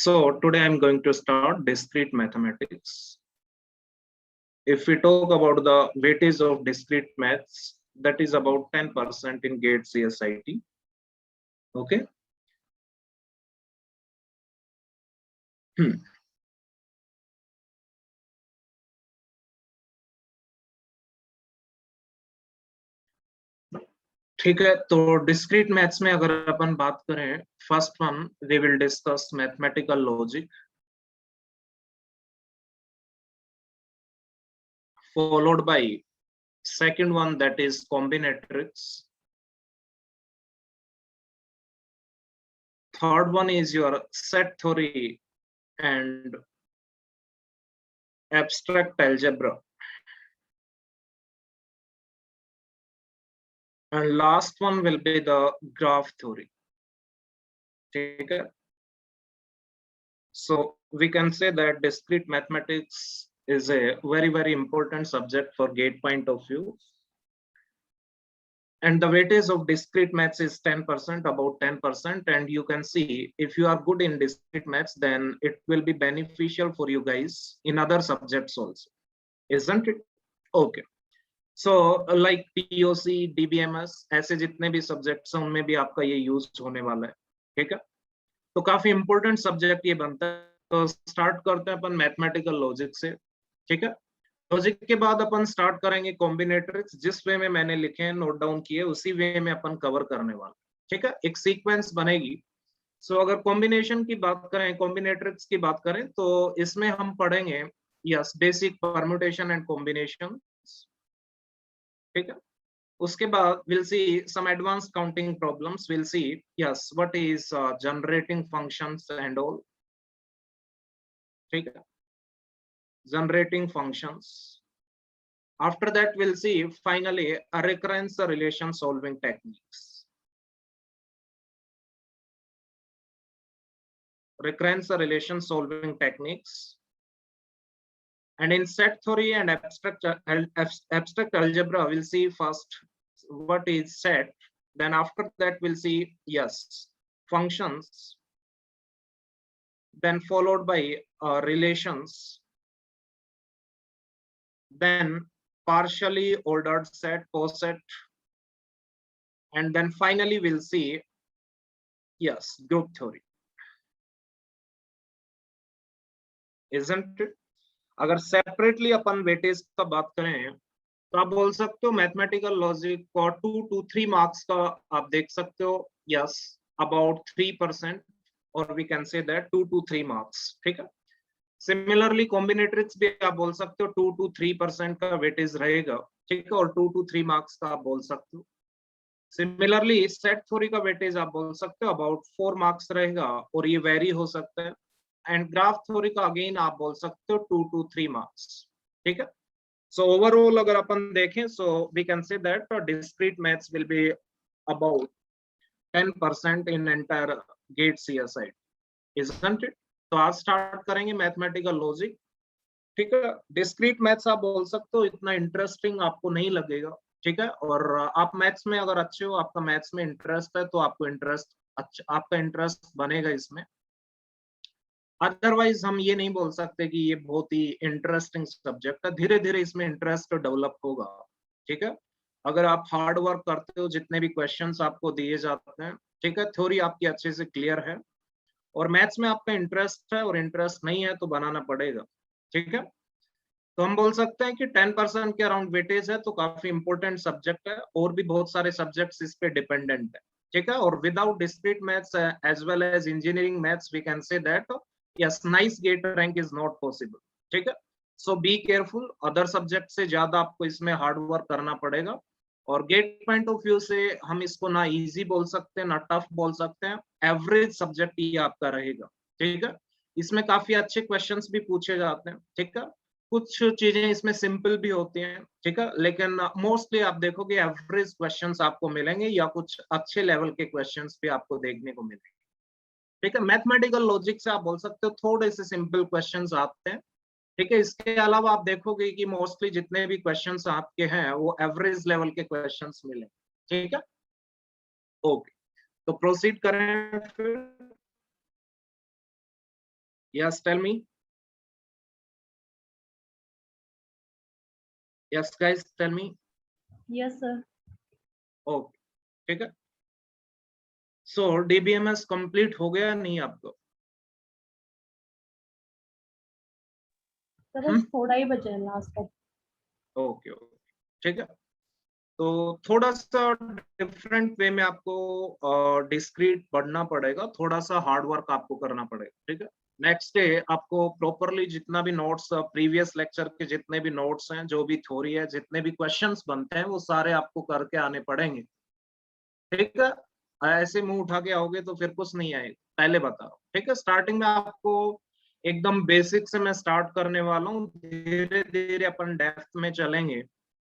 So today I'm going to start discrete mathematics. If we talk about the weightage of discrete maths, that is about 10% in GATE CSIT. Okay. ठीक है, तो discrete maths में अगर अपन बात करें, first one we will discuss mathematical logic, followed by second one, that is combinatorics. Third one is your set theory and abstract algebra. And last one will be the graph theory. Okay. So we can say that discrete mathematics is a very important subject for GATE point of view. And the weightage of discrete maths is 10%, about 10%. And you can see if you are good in discrete maths, then it will be beneficial for you guys in other subjects also, isn't it? Okay. So like POC, DBMS, ऐसे जितने भी subjects हैं उनमें भी आपका ये use होने वाला है. ठीक है, तो काफी इंपॉर्टेंट सब्जेक्ट ये बनता है. तो स्टार्ट करते हैं अपन मैथमेटिकल लॉजिक से. ठीक है, लॉजिक के बाद अपन स्टार्ट करेंगे कॉम्बिनेटरिक्स. जिस वे में मैंने लिखे हैं, नोट डाउन किए, उसी वे में अपन कवर करने वाले. ठीक है, एक सीक्वेंस बनेगी. सो अगर कॉम्बिनेशन की बात करें, कॉम्बिनेटरिक्स की बात करें, तो इसमें हम पढ़ेंगे yes basic permutation and combination. ठीक है, उसके बाद we'll see some advanced counting problems. We'll see yes what is generating functions and all. ठीक है, generating functions. After that we'll see finally a recurrence relation solving techniques. Recurrence relation solving techniques. And in set theory and abstract algebra, we'll see first what is set. Then after that we'll see yes functions. Then followed by relations. Then partially ordered set, coset. And then finally we'll see yes group theory. Isn't it? अगर separately अपन weightage का बात करें तो आप बोल सकते हो mathematical logic को 2 to 3 मार्क्स का आप देख सकते हो. यस अबाउट 3%, और we can say that 2 to 3 marks. ठीक है, सिमिलरली कॉम्बिनेटरिक्स भी आप बोल सकते हो 2 to 3% का वेटेज रहेगा. ठीक है, और 2 to 3 मार्क्स का आप बोल सकते हो. सिमिलरली सेट थ्योरी का वेटेज आप बोल सकते हो अबाउट 4 मार्क्स रहेगा, और ये वेरी हो सकता है. एंड ग्राफ थ्योरी का अगेन आप बोल सकते हो 2 to 3 मार्क्स. ठीक है, सो ओवरऑल अगर अपन देखें, so we can say that discrete maths will be about 10% in entire GATE CSIT. Isn't it? तो आज स्टार्ट करेंगे मैथमेटिकल लॉजिक. ठीक है, डिस्क्रीट मैथ्स आप बोल सकते हो इतना इंटरेस्टिंग आपको नहीं लगेगा. ठीक है, और आप मैथ्स में अगर अच्छे हो, आपका मैथ्स में इंटरेस्ट है, तो आपका इंटरेस्ट बनेगा इसमें. अदरवाइज हम ये नहीं बोल सकते कि ये बहुत ही इंटरेस्टिंग सब्जेक्ट है. धीरे धीरे इसमें इंटरेस्ट डेवलप होगा. ठीक है, अगर आप हार्ड वर्क करते हो, जितने भी क्वेश्चंस आपको दिए जाते हैं, ठीक है, थ्योरी आपकी अच्छे से क्लियर है, और मैथ्स में आपका इंटरेस्ट है और इंटरेस्ट नहीं है, तो बनाना पड़ेगा. ठीक है, तो हम बोल सकते हैं कि 10% के अराउंड वेटेज है, तो काफी इंपॉर्टेंट सब्जेक्ट है. और भी बहुत सारे सब्जेक्ट्स इस पे डिपेंडेंट है. ठीक है, और without discrete maths as well as engineering maths we can say that yes nice gate rank is not possible. ठीक है, so be careful. Other subject से ज्यादा आपको इसमें हार्ड वर्क करना पड़ेगा. और गेट पॉइंट ऑफ व्यू से हम इसको ना इजी बोल सकते हैं ना टफ बोल सकते हैं. एवरेज सब्जेक्ट ये आपका रहेगा. ठीक है, इसमें काफी अच्छे क्वेश्चंस भी पूछे जाते हैं. ठीक है, कुछ चीजें इसमें सिंपल भी होती हैं. ठीक है, लेकिन मोस्टली आप देखोगे एवरेज क्वेश्चंस आपको मिलेंगे, या कुछ अच्छे लेवल के क्वेश्चंस भी आपको देखने को मिलेंगे. ठीक है, मैथमेटिकल लॉजिक से आप बोल सकते हो थोड़े से सिंपल क्वेश्चंस आते हैं. ठीक है, इसके अलावा आप देखोगे कि मोस्टली जितने भी क्वेश्चंस आपके हैं वो एवरेज लेवल के क्वेश्चंस मिले. ठीक है, ओके, तो प्रोसीड करें फिर. Yes, tell me. Yes, guys, tell me. Yes, sir. Okay, ठीक है। सो डीबीएमएस कंप्लीट हो गया नहीं आपको? सर बस थोड़ा ही बचा है लास्ट तक। ओके ओके, ठीक है। तो थोड़ा सा डिफरेंट वे में आपको डिस्क्रीट पढ़ना पड़ेगा, थोड़ा सा हार्ड वर्क आपको करना पड़ेगा, ठीक है। नेक्स्ट डे आपको प्रॉपरली जितना भी नोट्स, प्रीवियस लेक्चर के जितने भी नोट्स हैं, जो भी थ्योरी है, जितने भी क्वेश्चंस बनते हैं, वो सारे आपको करके आने पड़ेंगे, ठीक है। ऐसे मुंह उठा के आओगे तो फिर कुछ नहीं आएगा, पहले बता रहा हूँ, ठीक है। स्टार्टिंग में आपको एकदम बेसिक से मैं स्टार्ट करने वाला हूँ, धीरे धीरे अपन डेप्थ में चलेंगे,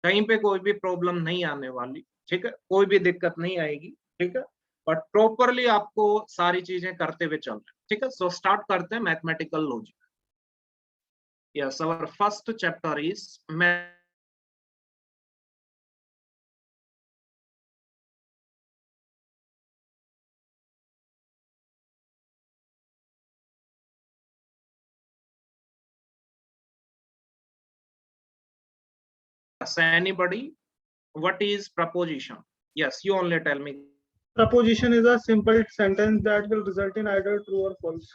कहीं पे कोई भी प्रॉब्लम नहीं आने वाली, ठीक है, कोई भी दिक्कत नहीं आएगी, ठीक है। बट प्रॉपरली आपको सारी चीजें करते हुए चल रहे हैं, ठीक है। सो स्टार्ट करते हैं mathematical logic. Yes, our first chapter is anybody, what is proposition? Yes, you only tell me. Proposition is a simple sentence that will result in either true or false.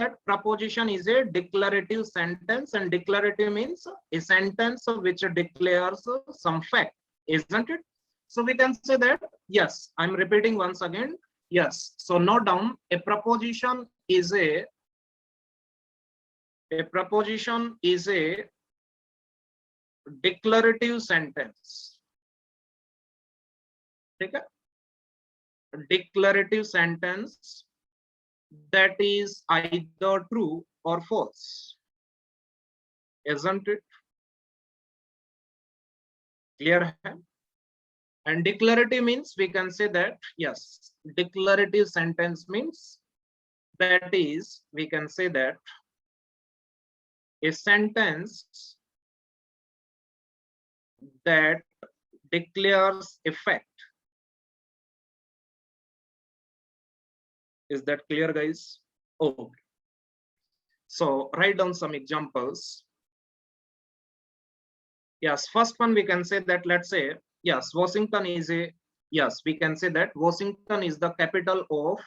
That proposition is a declarative sentence, and declarative means a sentence which declares some fact, isn't it? So we can say that, yes, I'm repeating once again. Yes, so note down, a proposition is a declarative sentence, ठीक है, declarative sentence that is either true or false, isn't it? Clear है? And declarative means we can say that, yes, declarative sentence means that is, we can say that a sentence that declares a fact. Is that clear, guys? Okay. So write down some examples. Yes, first one we can say that, let's say, yes, Washington is a, yes, we can say that Washington is the capital of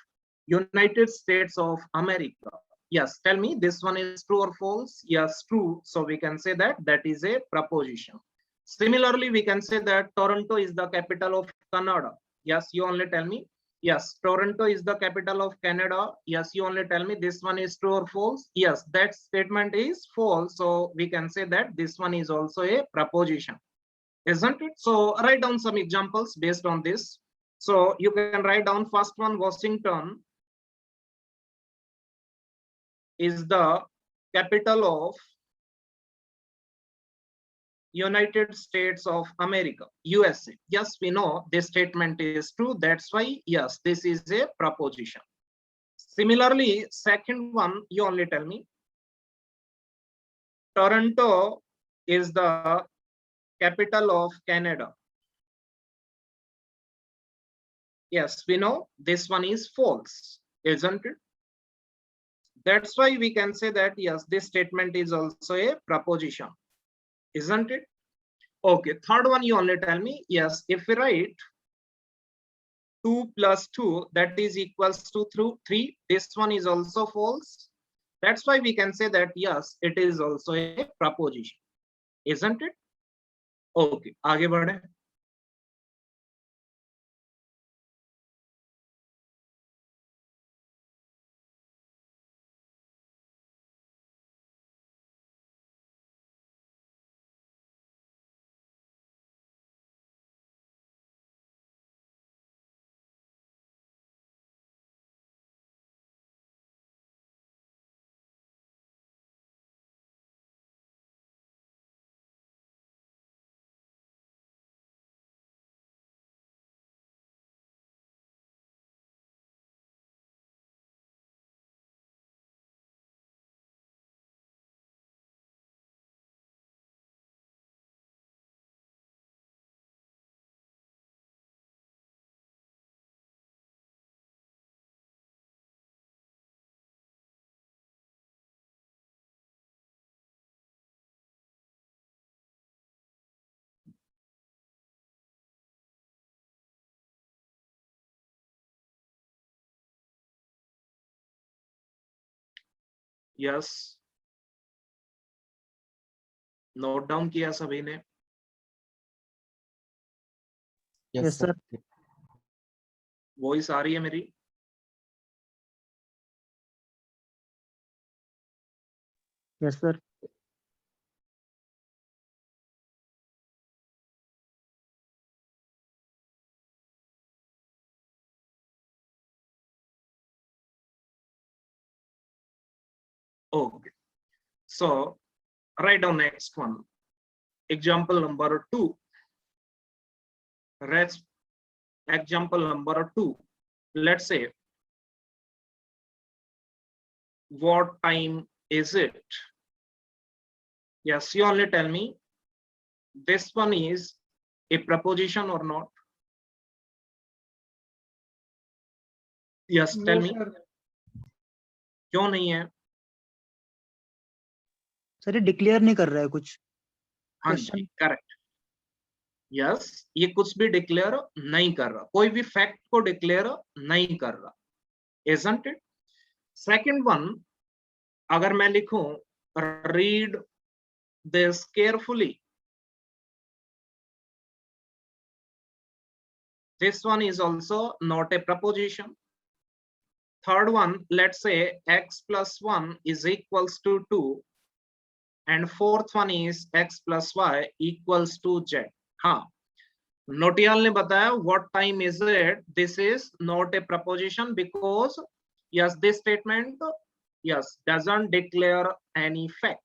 United States of America. Yes, tell me this one is true or false? Yes, true. So we can say that that is a proposition. Similarly, we can say that Toronto is the capital of Canada. Yes, you only tell me. Yes, Toronto is the capital of Canada. Yes, you only tell me this one is true or false. Yes, that statement is false. So we can say that this one is also a proposition, isn't it? So write down some examples based on this. So you can write down first one, Washington is the capital of United States of America, USA. Yes, we know this statement is true. That's why, yes, this is a proposition. Similarly, second one, you only tell me. Toronto is the capital of Canada. Yes, we know this one is false, isn't it? That's why we can say that, yes, this statement is also a proposition, isn't it? Okay, third one, you only tell me. Yes, if we write 2 plus 2, that is equals to 3, this one is also false. That's why we can say that, yes, it is also a proposition, isn't it? Okay, आगे बढ़े. Yes, note down किया सभी ने? Yes sir. Voice आ रही है मेरी? Yes sir. Okay, so write down next one. Example number 2. Let's example number 2. Let's say, what time is it? Yes, you only tell me. This one is a preposition or not? Yes, tell me. क्यों नहीं है? Sir ये declare नहीं कर रहा है कुछ। हाँ जी, करेक्ट। यस, ये कुछ भी डिक्लेयर नहीं कर रहा, कोई भी फैक्ट को डिक्लेयर नहीं कर रहा, isn't it? सेकंड वन, अगर मैं लिखूं read this carefully, this one is also not a preposition. Third one, let's say x plus 1 is equals to 2, and fourth one is x plus y equals to z. हाँ, नोटियाल ने बताया what time is it? This is not a preposition because yes, this statement yes doesn't declare any fact.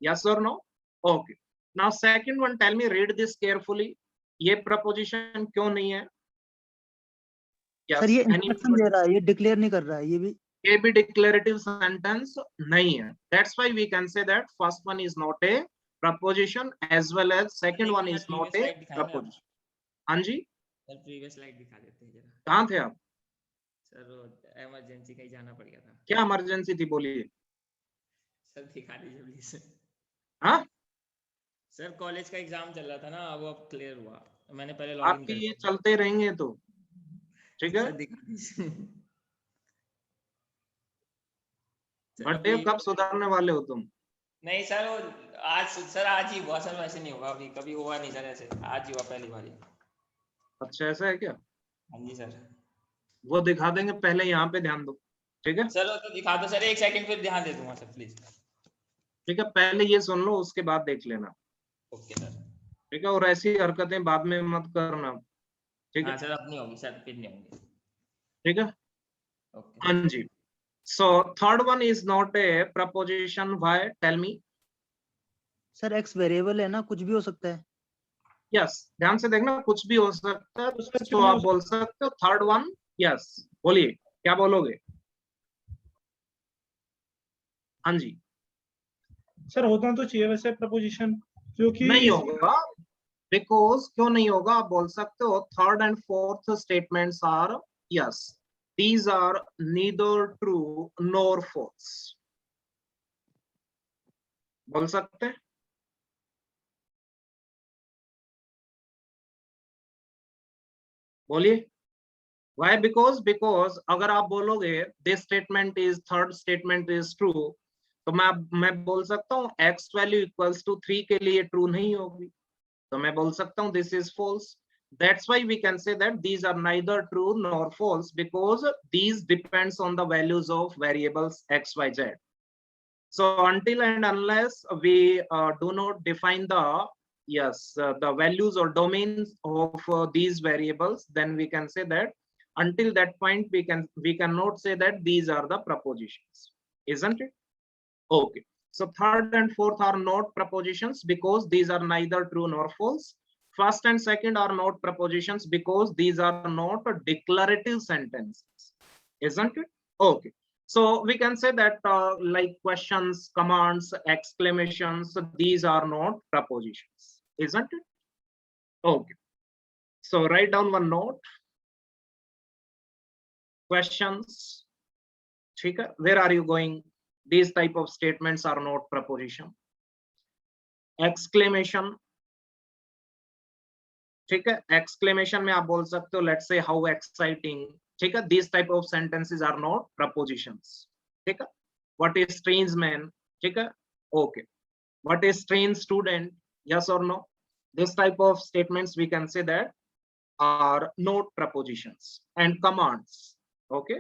Yes or no? Okay. Now second one, tell me, read this carefully. ये preposition क्यों नहीं है? Yes, sir ये instruction दे रहा है, ये declare नहीं कर रहा है। ये भी declarative sentence नहीं है. That's why we can say that first one is not a preposition as well as second one is not a preposition. हाँ जी, सर प्रीवियस स्लाइड दिखा देते हैं जरा। कहाँ थे आप? सर इमरजेंसी कहीं जाना पड़ गया था। क्या इमरजेंसी थी, बोलिए। सर दिखा दीजिए प्लीज। हाँ सर कॉलेज का एग्जाम चल रहा था ना, वो अब क्लियर हुआ, मैंने पहले लॉगिन आपके कर ये चलते रहेंगे तो ठीक है। सर दिखा दीजिए। बटे कब सुधारने वाले हो तुम? नहीं सर, वो आज ही हुआ सर, वैसे नहीं होगा, अभी कभी हुआ नहीं सर, ऐसे आज ही हुआ पहली बार। अच्छा ऐसा है क्या? हाँ जी सर। वो दिखा देंगे, पहले यहाँ पे ध्यान दो, ठीक है। चलो तो दिखा दो सर, एक सेकंड फिर ध्यान दे दूंगा सर प्लीज। ठीक है, पहले ये सुन लो, उसके बाद देख लेना। Okay sir. ठीक है, और ऐसी हरकतें बाद में मत करना, ठीक है। हाँ सर, अब नहीं होगी सर, फिर नहीं होंगी। ठीक है, ओके हाँ जी। So third one is not a proposition, why? Tell me. Sir X variable है ना, कुछ भी हो सकता है। यस, ध्यान से देखना, कुछ भी हो सकता है, तो आप बोल सकते हो थर्ड वन। यस, बोलिए, क्या बोलोगे? हाँ जी। सर होना तो चाहिए वैसे प्रपोजिशन, क्योंकि नहीं होगा, बिकॉज क्यों नहीं होगा? आप बोल सकते हो third and fourth statements are yes, these are neither true nor false, बोल सकते हैं। बोलिए why? because अगर आप बोलोगे this statement is third statement is true, तो मैं बोल सकता हूँ x वैल्यू इक्वल्स टू 3 के लिए ट्रू नहीं होगी, तो मैं बोल सकता हूँ this is false. That's why we can say that these are neither true nor false because these depends on the values of variables x, y, z. So until and unless we do not define the the values or domains of these variables, then we can say that until that point we cannot say that these are the propositions, isn't it? Okay, so third and fourth are not propositions because these are neither true nor false. First and second are not propositions because these are not declarative sentences, isn't it? Okay, so we can say that like questions, commands, exclamations, these are not propositions, isn't it? Okay, so write down one note. Questions, where are you going? These type of statements are not proposition. Exclamation, ठीक है, exclamation में आप बोल सकते हो let's say how exciting, ठीक है, these type of sentences are not propositions, ठीक है, What is strange man? ठीक है? Okay. What is strange student? Yes or no? This type of statements we can say that are not prepositions, and commands, okay,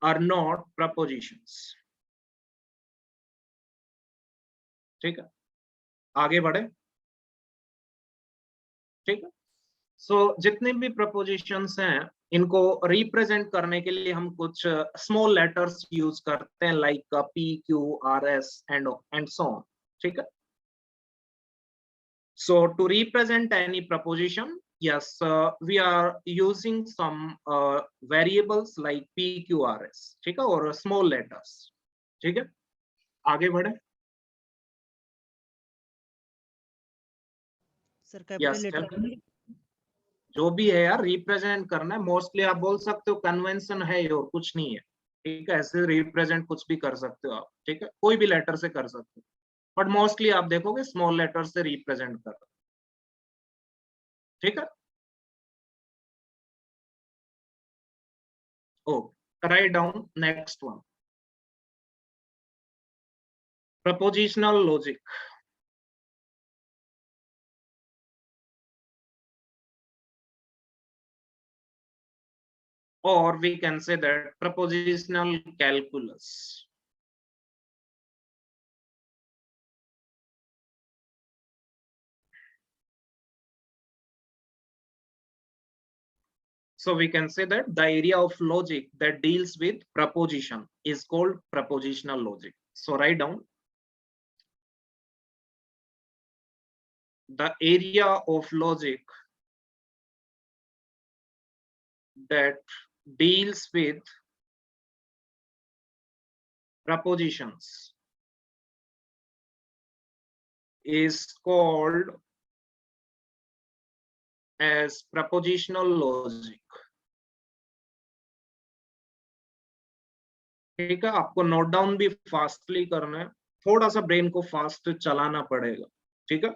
are not prepositions. ठीक है? आगे बढ़े. ठीक है? सो जितने भी प्रपोजिशंस हैं इनको रिप्रेजेंट करने के लिए हम कुछ स्मॉल लेटर्स यूज करते हैं, like P Q R S and so on. ठीक है? So to represent any proposition, yes, we are using some variables like p q r s. ठीक है? और small letters. ठीक है? आगे बढ़े. Sir capital Yes, letter tell me. जो भी है यार रिप्रेजेंट करना है, मोस्टली आप बोल सकते हो कन्वेंशन है और कुछ नहीं है. ठीक है? ऐसे रिप्रेजेंट कुछ भी कर सकते हो आप. ठीक है? कोई भी लेटर से कर सकते हो, बट मोस्टली आप देखोगे स्मॉल लेटर से रिप्रेजेंट कर. ठीक है? Okay, write down next one. Propositional logic. Or we can say that propositional calculus. So we can say that the area of logic that deals with proposition is called propositional logic. So write down the area of logic that deals with propositions is called as propositional logic. ठीक है? आपको note down भी fastly करना है, थोड़ा सा brain को fast चलाना पड़ेगा. ठीक है?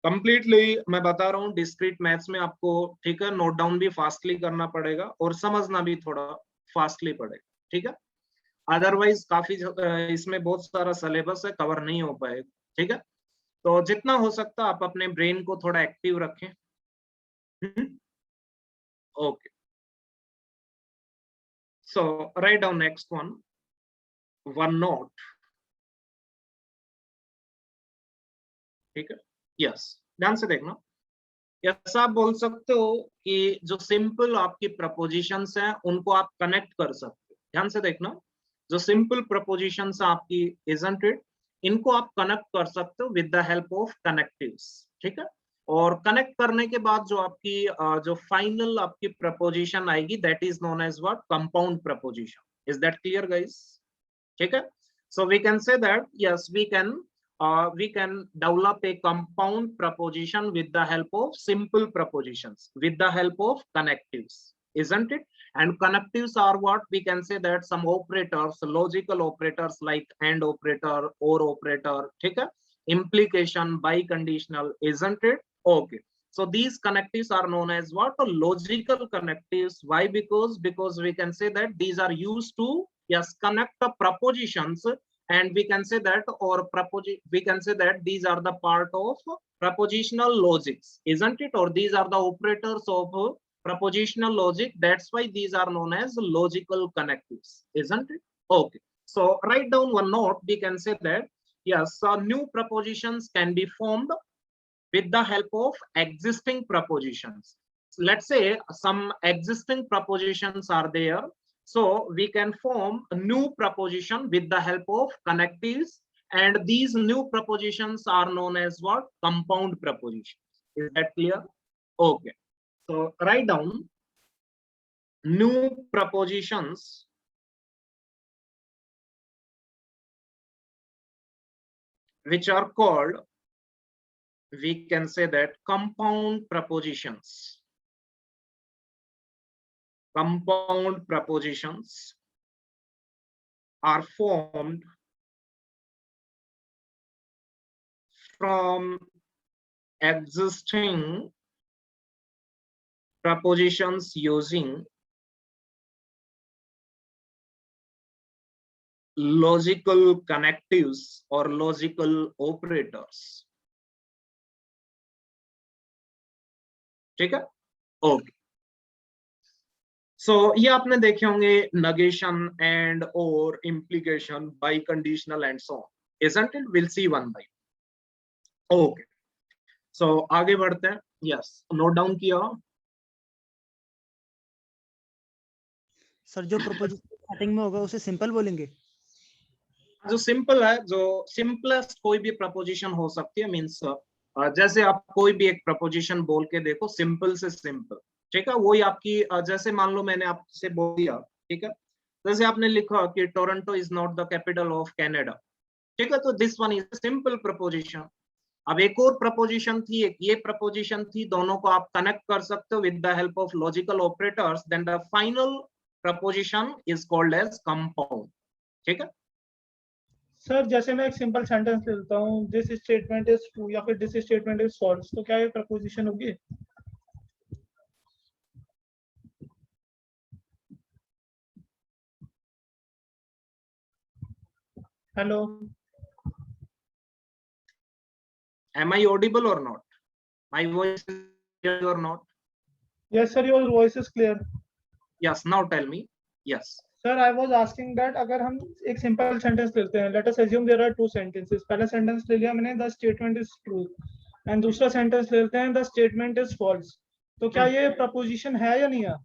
कंप्लीटली मैं बता रहा हूँ डिस्क्रीट मैथ्स में आपको, ठीक है, नोट डाउन भी फास्टली करना पड़ेगा और समझना भी थोड़ा फास्टली पड़ेगा. ठीक है? अदरवाइज काफी इसमें बहुत सारा सिलेबस है, कवर नहीं हो पाएगा. ठीक है? तो जितना हो सकता है आप अपने ब्रेन को थोड़ा एक्टिव रखें. Okay, so write down next one note. ठीक है? यस, ध्यान से देखना. यस, आप बोल सकते हो कि जो सिंपल आपकी प्रपोजिशंस हैं उनको आप कनेक्ट कर सकते हो. ध्यान से देखना, जो सिंपल प्रपोजिशंस आपकी, इजंट इट, इनको आप कनेक्ट कर सकते हो with the help of connectives. ठीक है? और कनेक्ट करने के बाद जो आपकी जो फाइनल आपकी प्रपोजिशन आएगी, that is known as what? Compound proposition. Is that clear guys? ठीक है? So we can say that yes, we can develop a compound proposition with the help of simple propositions, with the help of connectives, isn't it? And connectives are what? We can say that some operators, logical operators like and operator, or operator, ठीक है? Implication, biconditional, isn't it? Okay, so these connectives are known as what? Logical connectives. Why? Because we can say that these are used to, yes, connect the propositions, and we can say that, or we can say that these are the part of propositional logics, isn't it? Or these are the operators of propositional logic. That's why these are known as logical connectives, isn't it? Okay, so write down one note. We can say that yes, new propositions can be formed with the help of existing propositions. Let's say some existing propositions are there, so we can form a new proposition with the help of connectives, and these new propositions are known as what? Compound propositions. Is that clear? Okay, so write down new propositions which are called, we can say that, compound propositions. Compound propositions are formed from existing propositions using logical connectives or logical operators. ठीक है, okay. सो ये आपने देखे होंगे negation and or implication, biconditional and so on, isn't it? We'll see one by okay. So आगे बढ़ते हैं। yes, note down किया। सर जो प्रोपोजिशन स्टार्टिंग में होगा उसे सिंपल बोलेंगे। जो सिंपल है, जो सिंपलेस्ट कोई भी प्रपोजिशन हो सकती है, मीन्स जैसे आप कोई भी एक प्रपोजिशन बोल के देखो, सिंपल से सिंपल, ठीक है, वही आपकी जैसे मान लो मैंने आपसे बोल दिया, ठीक है, जैसे आपने लिखा कि Toronto is not the capital of Canada, ठीक है, तो this one is simple preposition. अब एक और प्रपोजिशन थी, एक ये प्रपोजिशन थी, दोनों को आप कनेक्ट कर सकते हो with the help of logical operators, then the final proposition is called as compound. ठीक है सर, जैसे मैं एक सिंपल सेंटेंस लेता हूँ, दिस स्टेटमेंट इज ट्रू या फिर दिस स्टेटमेंट इज फॉल्स, तो क्या ये प्रपोजिशन होगी? Hello, am I audible or not? My voice is clear or not? Yes sir, your voice is clear. Yes, now tell me. Yes. Sir, I was asking that अगर हम एक simple sentence लेते हैं, let us assume there are two sentences, पहला sentence ले लिया मैंने, the statement is true, and दूसरा सेंटेंस लेते हैं, द स्टेटमेंट इज फॉल्स, तो क्या ये प्रपोजिशन है या नहीं है?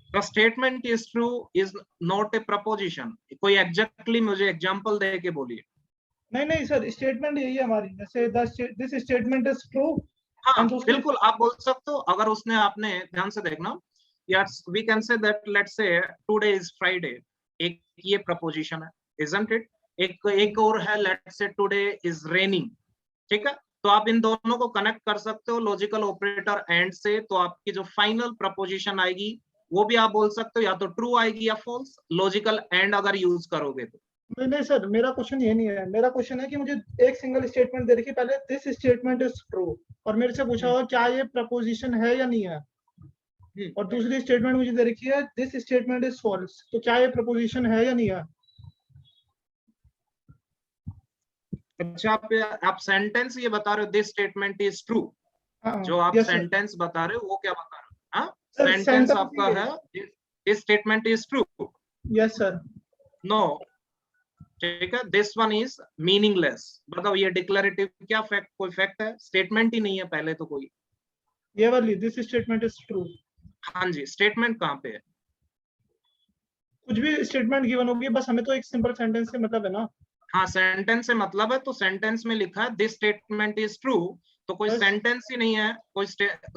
The statement is true is not a proposition. कोई exactly मुझे example दे के बोलिए। नहीं सर, स्टेटमेंट यही है हमारी, जैसे दिस स्टेटमेंट इज ट्रू। हाँ बिल्कुल, आप बोल सकते हो। अगर उसने, आपने ध्यान से देखना, yes we can say that, let's say today is Friday, एक ये प्रपोजिशन है, isn't it? एक और है, let's say today is raining, ठीक है, तो आप इन दोनों को कनेक्ट कर सकते हो लॉजिकल ऑपरेटर एंड से, तो आपकी जो फाइनल प्रपोजिशन आएगी वो भी आप बोल सकते हो, या तो ट्रू आएगी या फॉल्स, लॉजिकल एंड अगर यूज करोगे तो। नहीं सर, मेरा क्वेश्चन ये नहीं है, मेरा क्वेश्चन है कि मुझे एक सिंगल स्टेटमेंट दे रखी, पहले दिस स्टेटमेंट इज ट्रू, और मेरे से पूछा हुआ क्या ये प्रपोजिशन है या नहीं है, और दूसरी स्टेटमेंट मुझे दे रखी है दिस स्टेटमेंट इज फॉल्स, तो क्या ये प्रपोजिशन है या नहीं है? अच्छा, आप सेंटेंस ये बता रहे हो दिस स्टेटमेंट इज ट्रू, जो आप yes, सेंटेंस बता रहे हो वो क्या बता रहे हो? हाँ, Sir, सेंटेंस sentence आपका ही है this statement is true. Yes sir. No, ठीक है, दिस वन इज मीनिंगलेस। बताओ ये डिक्लेरेटिव क्या फैक्ट, कोई फैक्ट है? स्टेटमेंट ही नहीं है पहले तो कोई। ये वाली दिस स्टेटमेंट इज ट्रू, हाँ जी, स्टेटमेंट कहाँ पे है? कुछ भी स्टेटमेंट गिवन होगी, बस हमें तो एक सिंपल सेंटेंस से मतलब है ना। हाँ, सेंटेंस से मतलब है, तो सेंटेंस में लिखा है दिस स्टेटमेंट इज ट्रू, तो कोई Yes. सेंटेंस ही नहीं है, कोई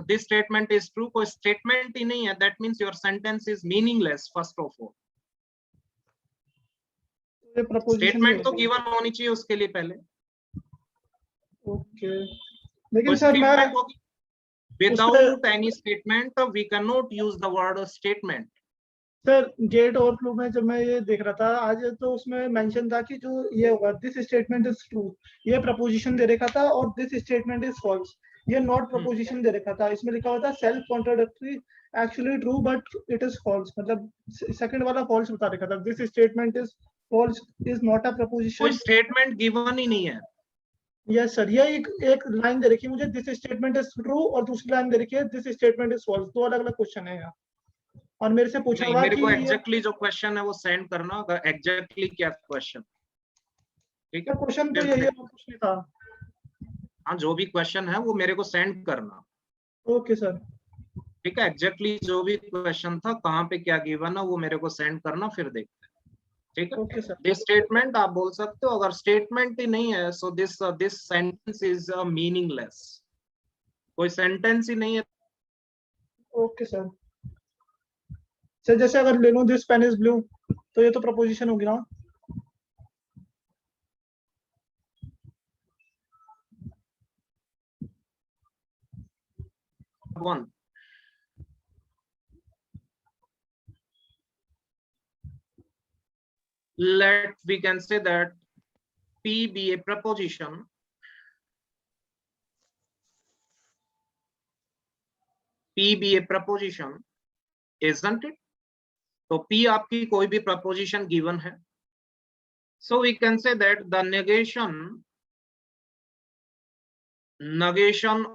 दिस स्टेटमेंट इज ट्रू, कोई स्टेटमेंट ही नहीं है, that means your sentence is meaningless first of all. ये प्रपोजिशन स्टेटमेंट तो गिवन होनी चाहिए उसके लिए पहले। ओके, लेकिन सर मैं without any statement we can not use the word statement. Sir get overflow में जब मैं ये देख रहा था आज, तो उसमें मेंशन था कि जो ये होगा दिस स्टेटमेंट इज ट्रू, ये प्रपोजिशन दे रखा था, और दिस स्टेटमेंट इज फॉल्स ये नॉट प्रपोजिशन दे रखा था। इसमें लिखा हुआ था self contradictory actually true but it is false, मतलब सेकंड वाला फॉल्स बता रखा था, this statement is false is not a कोई प्रपोजिशन। स्टेटमेंट गिवन ही नहीं है। यस सर, ये एक लाइन दे रखी है मुझे, दिस स्टेटमेंट इज ट्रू, और दूसरी लाइन दे रखी है दिस स्टेटमेंट इज फॉल्स, दो अलग अलग क्वेश्चन है यहाँ, और मेरे से पूछा नहीं, हुआ मेरे कि को एग्जैक्टली जो क्वेश्चन है वो सेंड करना, अगर एग्जैक्टली क्या क्वेश्चन, ठीक है? क्वेश्चन तो यही है, और कुछ नहीं था। हाँ, जो भी क्वेश्चन है वो मेरे को सेंड करना, ओके सर। ठीक है? एग्जैक्टली जो भी क्वेश्चन था, कहाँ पे क्या गिवन है, वो मेरे को सेंड करना, फिर देखते हैं, ठीक है? Okay sir. दिस स्टेटमेंट आप बोल सकते हो, अगर स्टेटमेंट ही नहीं है, so this sentence is meaningless, कोई सेंटेंस ही नहीं है। Okay sir. सर जैसे अगर ले लूं दिस पेन इज ब्लू, तो ये तो प्रपोजिशन होगी ना? One. We can say that P be a preposition. P be a preposition, isn't it? तो P आपकी कोई भी प्रपोजिशन गिवन है, So we can say that the negation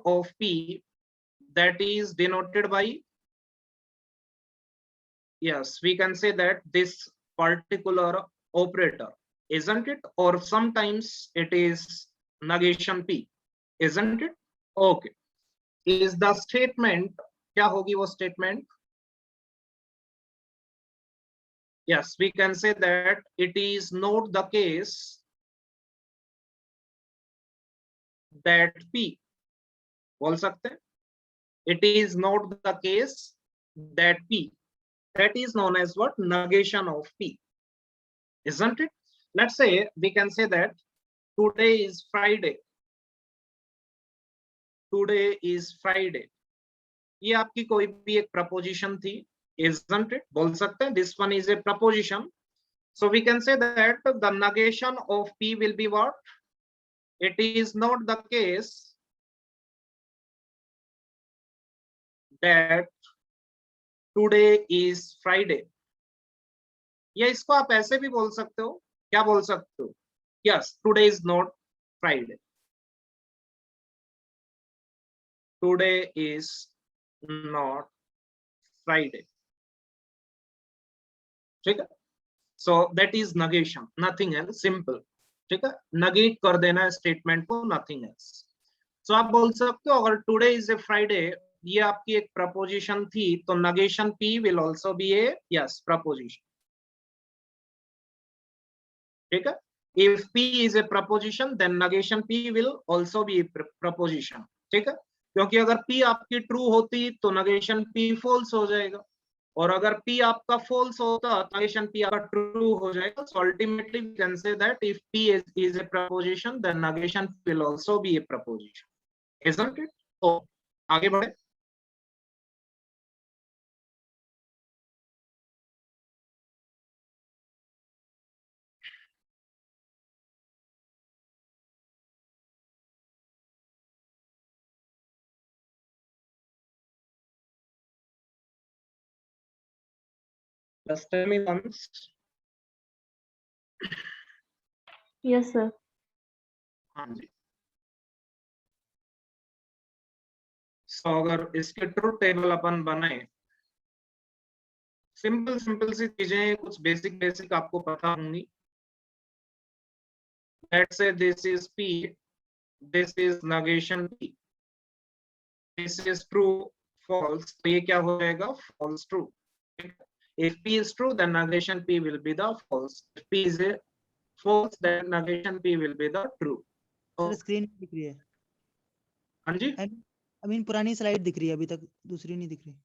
of P, that is denoted by, yes, we can say that this particular operator, isn't it? Or sometimes it is negation P, isn't it? Okay. Is the statement, क्या होगी वो statement? Yes, we can say that it is not the case that P, बोल सकते हैं, it is not the case that P, that is known as what? Negation of P, isn't it? Let's say we can say that today is Friday. Today is Friday. ये आपकी कोई भी एक preposition थी, isn't it? बोल सकते हैं this one is a proposition. So we can say that the negation of P will be what? It is not the case that today is Friday. या इसको आप ऐसे भी बोल सकते हो, क्या बोल सकते हो? Yes, today is not Friday. Today is not Friday. ठीक है? So that is negation, nothing else, simple. ठीक है? Negate कर देना है statement को, nothing else. So आप बोल सकते हो अगर today is a Friday, ये आपकी एक प्रपोजिशन थी, तो negation P will also be a, yes, proposition. ठीक है? If P is a proposition, then negation P will also be a proposition. ठीक है? क्योंकि अगर P आपकी true होती तो negation P false हो जाएगा, और अगर P आपका false होता तो negation P आपका true हो जाएगा. So ultimately we can say that if P is a proposition, then negation will also be a proposition, isn't it? तो आगे बढ़े. Just tell me once. Yes, sir. हाँ जी. So अगर इसके ट्रूथ टेबल अपन बनाए, सिंपल सी चीजें, कुछ बेसिक आपको पता होंगी. Let's say this is P, this is negation P, this is true, false, तो ये क्या हो जाएगा? False true. If P is true, then negation P will be the false. If P is a false, then negation P will be the true. Sir screen दिख रही है. हाँ जी. I mean पुरानी स्लाइड दिख रही है, अभी तक दूसरी नहीं दिख रही.